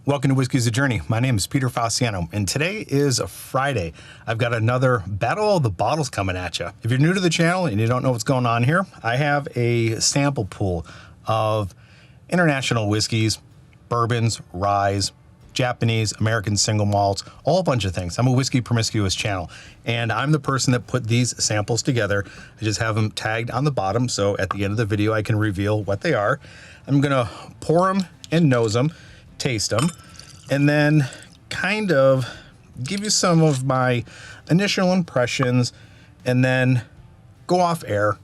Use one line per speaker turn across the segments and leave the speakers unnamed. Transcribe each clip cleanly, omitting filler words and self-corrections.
Welcome to Whiskey's a Journey. My name is Peter Fasciano, and today is a Friday. I've got another Battle of the Bottles coming at you. If you're new to the channel and you don't know what's going on here, I have a sample pool of international whiskeys, bourbons, ryes, Japanese, American single malts, a whole bunch of things. I'm a whiskey promiscuous channel, and I'm the person that put these samples together. I just have them tagged on the bottom, so at the end of the video, I can reveal what they are. I'm gonna pour them and nose them, taste them, and then kind of give you some of my initial impressions, and then go off air,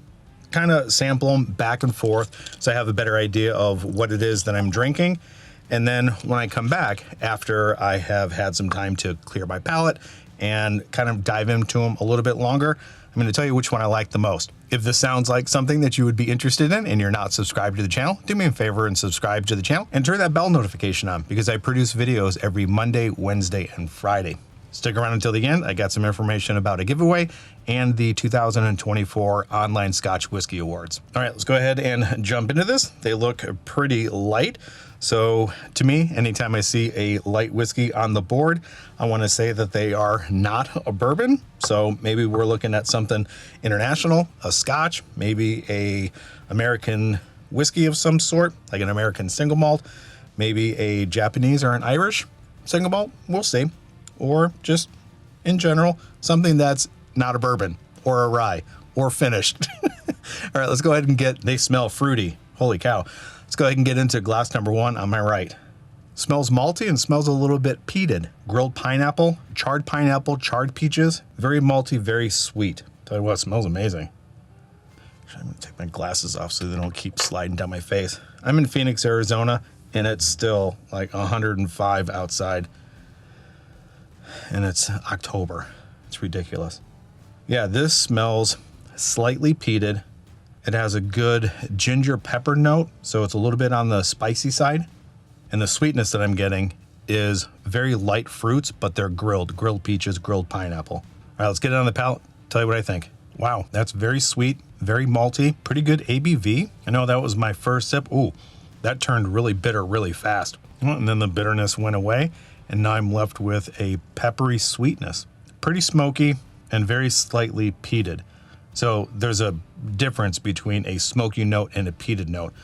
kind of sample them back and forth so I have a better idea of what it is that I'm drinking. And then when I come back, after I have had some time to clear my palate and kind of dive into them a little bit longer, I'm gonna tell you which one I like the most. If this sounds like something that you would be interested in and you're not subscribed to the channel, do me a favor and subscribe to the channel and turn that bell notification on, because I produce videos every Monday, Wednesday, and Friday. Stick around until the end. I got some information about a giveaway and the 2024 Online Scotch Whisky Awards. All right, let's go ahead and jump into this. They look pretty light. So to me, anytime I see a light whiskey on the board, I want to say that they are not a bourbon. So maybe we're looking at something international, a Scotch, maybe a American whiskey of some sort, like an American single malt, maybe a Japanese or an Irish single malt, we'll see. Or just in general, something that's not a bourbon or a rye or finished. All right, let's go ahead and they smell fruity. Holy cow. Let's go ahead and get into glass number one on my right. Smells malty and smells a little bit peated. Grilled pineapple, charred peaches, very malty, very sweet. Tell you what, it smells amazing. Actually, I'm gonna take my glasses off so they don't keep sliding down my face. I'm in Phoenix, Arizona, and it's still like 105 outside. And it's October. It's ridiculous. Yeah, this smells slightly peated. It has a good ginger pepper note, so it's a little bit on the spicy side. And the sweetness that I'm getting is very light fruits, but they're grilled peaches, grilled pineapple. All right, let's get it on the palate. Tell you what I think. Wow, that's very sweet, very malty, pretty good ABV. I know that was my first sip. Ooh, that turned really bitter really fast. And then the bitterness went away, and now I'm left with a peppery sweetness. Pretty smoky and very slightly peated. So there's a difference between a smoky note and a peated note.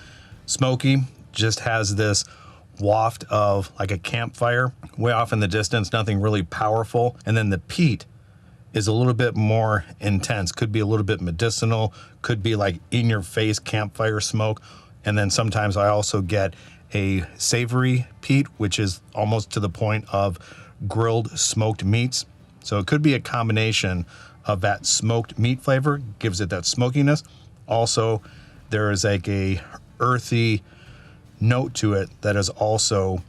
Smoky just has this waft of like a campfire way off in the distance, nothing really powerful. And then the peat is a little bit more intense, could be a little bit medicinal, could be like in your face campfire smoke. And then sometimes I also get a savory peat, which is almost to the point of grilled smoked meats. So it could be a combination of that smoked meat flavor, gives it that smokiness. Also, there is like a earthy note to it that is also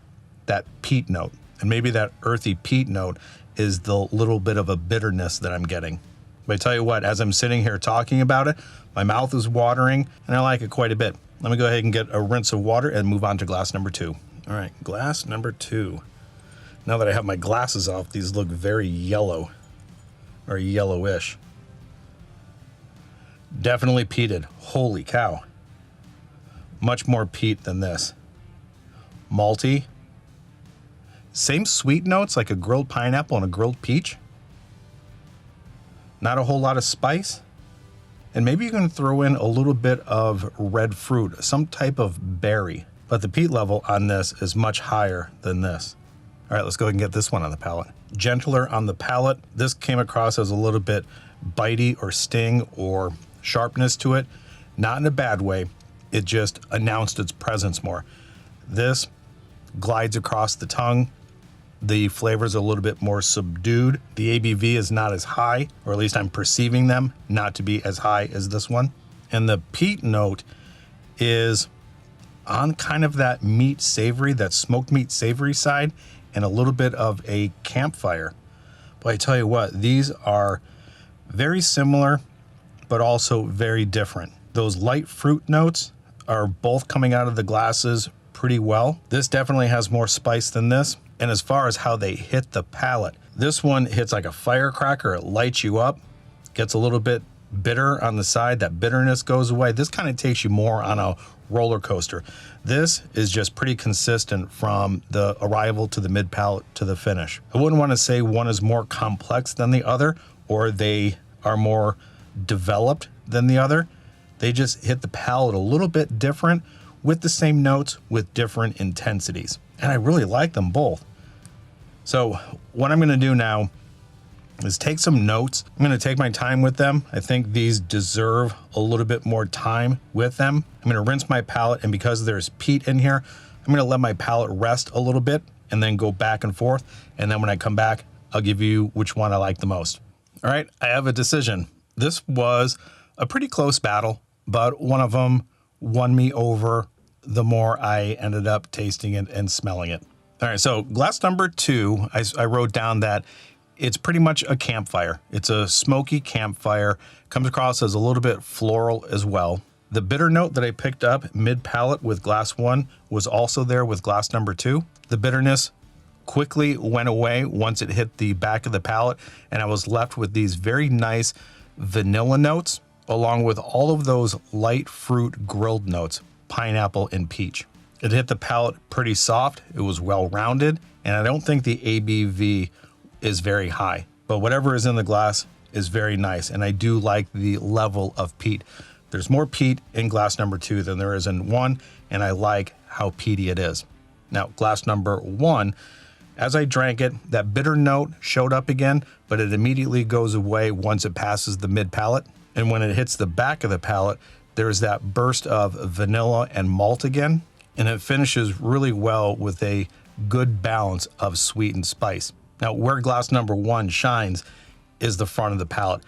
that peat note. And maybe that earthy peat note is the little bit of a bitterness that I'm getting. But I tell you what, as I'm sitting here talking about it, my mouth is watering and I like it quite a bit. Let me go ahead and get a rinse of water and move on to glass number two. All right, glass number two. Now that I have my glasses off, these look very yellow or yellowish. Definitely peated. Holy cow. Much more peat than this. Malty. Same sweet notes like a grilled pineapple and a grilled peach. Not a whole lot of spice. And maybe you can throw in a little bit of red fruit, some type of berry. But the peat level on this is much higher than this. All right, let's go ahead and get this one on the palate. Gentler on the palate. This came across as a little bit bitey or sting or sharpness to it. Not in a bad way. It just announced its presence more. This glides across the tongue. The flavors are a little bit more subdued. The ABV is not as high, or at least I'm perceiving them not to be as high as this one. And the peat note is on kind of that meat savory, that smoked meat savory side, and a little bit of a campfire. But I tell you what, these are very similar, but also very different. Those light fruit notes are both coming out of the glasses pretty well. This definitely has more spice than this. And as far as how they hit the palate, this one hits like a firecracker. It lights you up, gets a little bit bitter on the side. That bitterness goes away. This kind of takes you more on a roller coaster. This is just pretty consistent from the arrival to the mid palate to the finish. I wouldn't want to say one is more complex than the other, or they are more developed than the other. They just hit the palate a little bit different with the same notes with different intensities. And I really like them both. So what I'm going to do now is take some notes. I'm going to take my time with them. I think these deserve a little bit more time with them. I'm going to rinse my palate, and because there's peat in here, I'm going to let my palate rest a little bit and then go back and forth. And then when I come back, I'll give you which one I like the most. All right, I have a decision. This was a pretty close battle, but one of them won me over the more I ended up tasting it and smelling it. All right, so glass number 2, I wrote down that it's pretty much a campfire. It's a smoky campfire, comes across as a little bit floral as well. The bitter note that I picked up mid-palate with glass 1 was also there with glass number 2. The bitterness quickly went away once it hit the back of the palate, and I was left with these very nice vanilla notes, along with all of those light fruit grilled notes, pineapple and peach. It hit the palate pretty soft. It was well-rounded, and I don't think the ABV is very high, but whatever is in the glass is very nice, and I do like the level of peat. There's more peat in glass number 2 than there is in 1, and I like how peaty it is. Now, glass number 1, as I drank it, that bitter note showed up again, but it immediately goes away once it passes the mid palate. And when it hits the back of the palate, there's that burst of vanilla and malt again, and it finishes really well with a good balance of sweet and spice. Now, where glass number 1 shines is the front of the palate.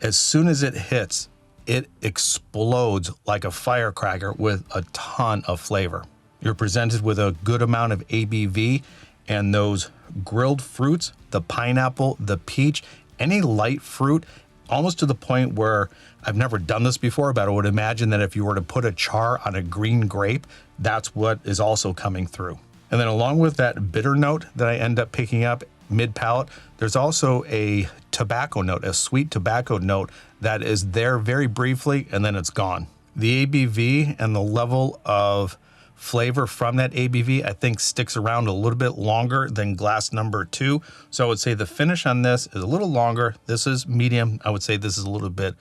As soon as it hits, it explodes like a firecracker with a ton of flavor. You're presented with a good amount of ABV, and those grilled fruits, the pineapple, the peach, any light fruit, almost to the point where I've never done this before, but I would imagine that if you were to put a char on a green grape, that's what is also coming through. And then along with that bitter note that I end up picking up mid-palate, there's also a tobacco note, a sweet tobacco note that is there very briefly, and then it's gone. The ABV and the level of flavor from that ABV, I think, sticks around a little bit longer than glass number 2. So I would say the finish on this is a little longer. This is medium. I would say this is a little bit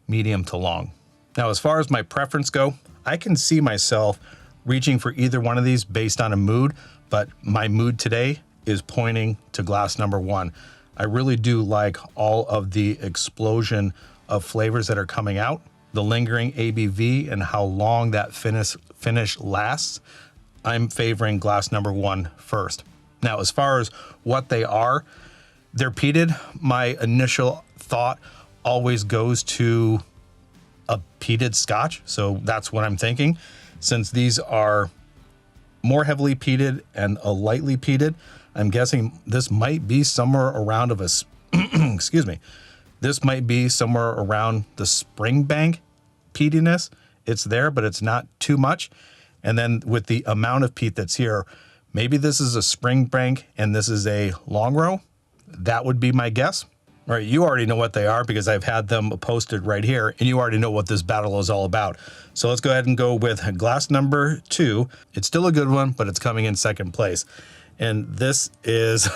medium to long. Now, as far as my preference go, I can see myself reaching for either one of these based on a mood, but my mood today is pointing to glass number 1. I really do like all of the explosion of flavors that are coming out, the lingering ABV, and how long that finish lasts. I'm favoring glass number 1 first. Now, as far as what they are, they're peated. My initial thought always goes to a peated Scotch, so that's what I'm thinking. Since these are more heavily peated and a lightly peated, I'm guessing this might be somewhere around of a, excuse me, this might be somewhere around the Springbank peatiness. It's there, but it's not too much. And then with the amount of peat that's here, maybe this is a Springbank and this is a long row. That would be my guess. All right, you already know what they are because I've had them posted right here, and you already know what this battle is all about. So let's go ahead and go with glass number 2. It's still a good one, but it's coming in second place. And this is,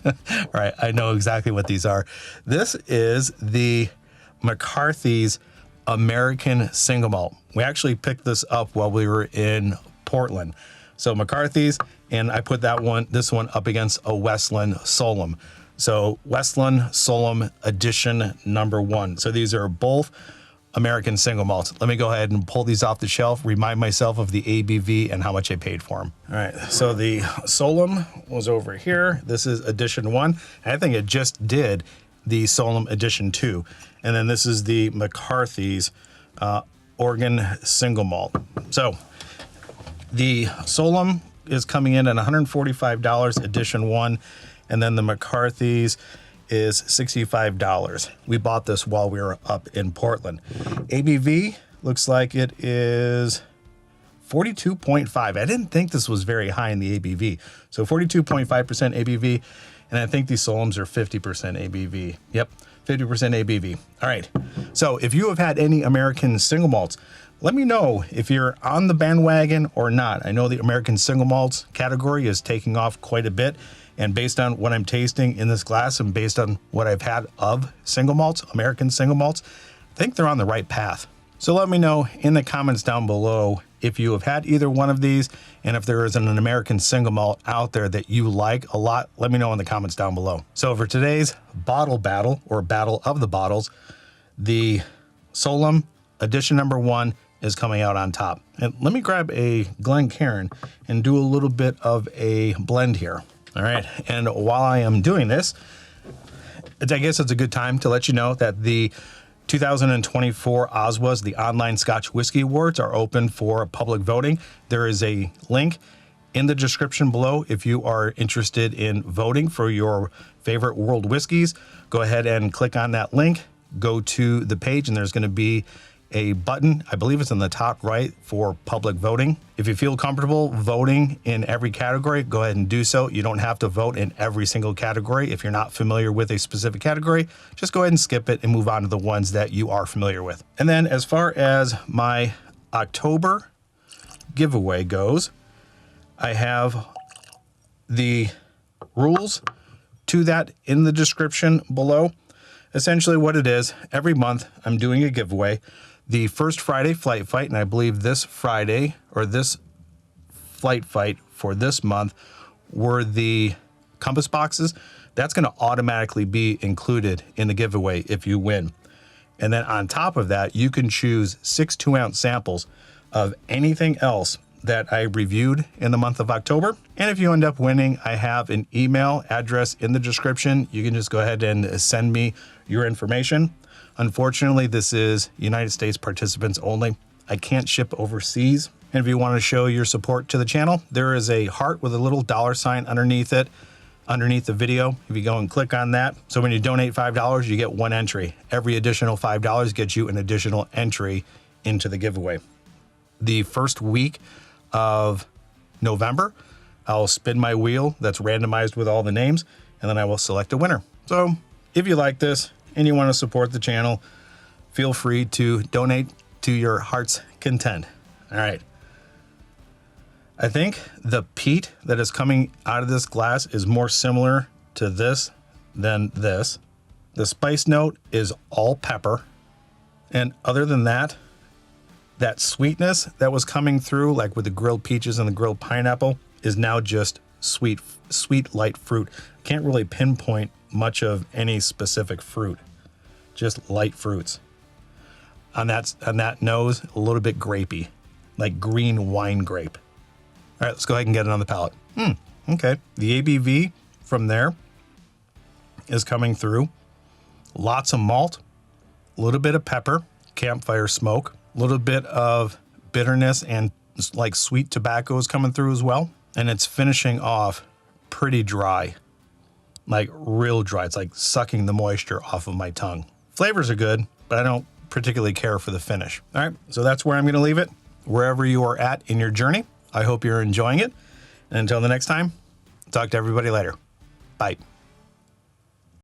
all right, I know exactly what these are. This is the McCarthy's American Single Malt. We actually picked this up while we were in Portland. So McCarthy's, and I put this one up against a Westland Solum. So Westland Solum edition number 1. So these are both American single malts. Let me go ahead and pull these off the shelf, remind myself of the ABV and how much I paid for them. All right, so the Solum was over here. This is edition 1. I think it just did the Solum edition 2. And then this is the McCarthy's Oregon single malt. So the Solum is coming in at $145, edition 1. And then the McCarthy's is $65. We bought this while we were up in Portland. ABV looks like it is 42.5. I didn't think this was very high in the ABV. So 42.5% ABV. And I think these Solums are 50% ABV. Yep, 50% ABV. All right. So if you have had any American single malts, let me know if you're on the bandwagon or not. I know the American single malts category is taking off quite a bit. And based on what I'm tasting in this glass and based on what I've had of single malts, American single malts, I think they're on the right path. So let me know in the comments down below if you have had either one of these, and if there is an American single malt out there that you like a lot, let me know in the comments down below. So for today's bottle battle, or battle of the bottles, the Solum edition number 1 is coming out on top. And let me grab a Glencairn and do a little bit of a blend here. All right, and while I am doing this, I guess it's a good time to let you know that the 2024 OSWAs, the Online Scotch Whisky Awards, are open for public voting. There is a link in the description below if you are interested in voting for your favorite world whiskeys. Go ahead and click on that link, go to the page, and there's going to be a button, I believe it's in the top right, for public voting. If you feel comfortable voting in every category, go ahead and do so. You don't have to vote in every single category. If you're not familiar with a specific category, just go ahead and skip it and move on to the ones that you are familiar with. And then as far as my October giveaway goes, I have the rules to that in the description below. Essentially what it is, every month I'm doing a giveaway. The first Friday flight fight, and I believe this Friday, or this flight fight for this month, were the compass boxes. That's going to automatically be included in the giveaway if you win. And then on top of that, you can choose 6 2-ounce samples of anything else that I reviewed in the month of October. And if you end up winning, I have an email address in the description. You can just go ahead and send me your information. Unfortunately, this is United States participants only. I can't ship overseas. And if you want to show your support to the channel, there is a heart with a little $ underneath it, underneath the video. If you go and click on that, so when you donate $5, you get 1 entry. Every additional $5 gets you an additional entry into the giveaway. The first week of November, I'll spin my wheel that's randomized with all the names, and then I will select a winner. So if you like this and you want to support the channel, feel free to donate to your heart's content. All right. I think the peat that is coming out of this glass is more similar to this than this. The spice note is all pepper. And other than that, that sweetness that was coming through, like with the grilled peaches and the grilled pineapple, is now just sweet light fruit. Can't really pinpoint much of any specific fruit, just light fruits. On that nose, a little bit grapey, like green wine grape. All right, let's go ahead and get it on the palate. Okay, the ABV from there is coming through. Lots of malt, a little bit of pepper, campfire smoke, a little bit of bitterness and like sweet tobacco is coming through as well. And it's finishing off pretty dry, like real dry. It's like sucking the moisture off of my tongue. Flavors are good, but I don't particularly care for the finish. All right, so that's where I'm going to leave it. Wherever you are at in your journey, I hope you're enjoying it. And until the next time, talk to everybody later. Bye.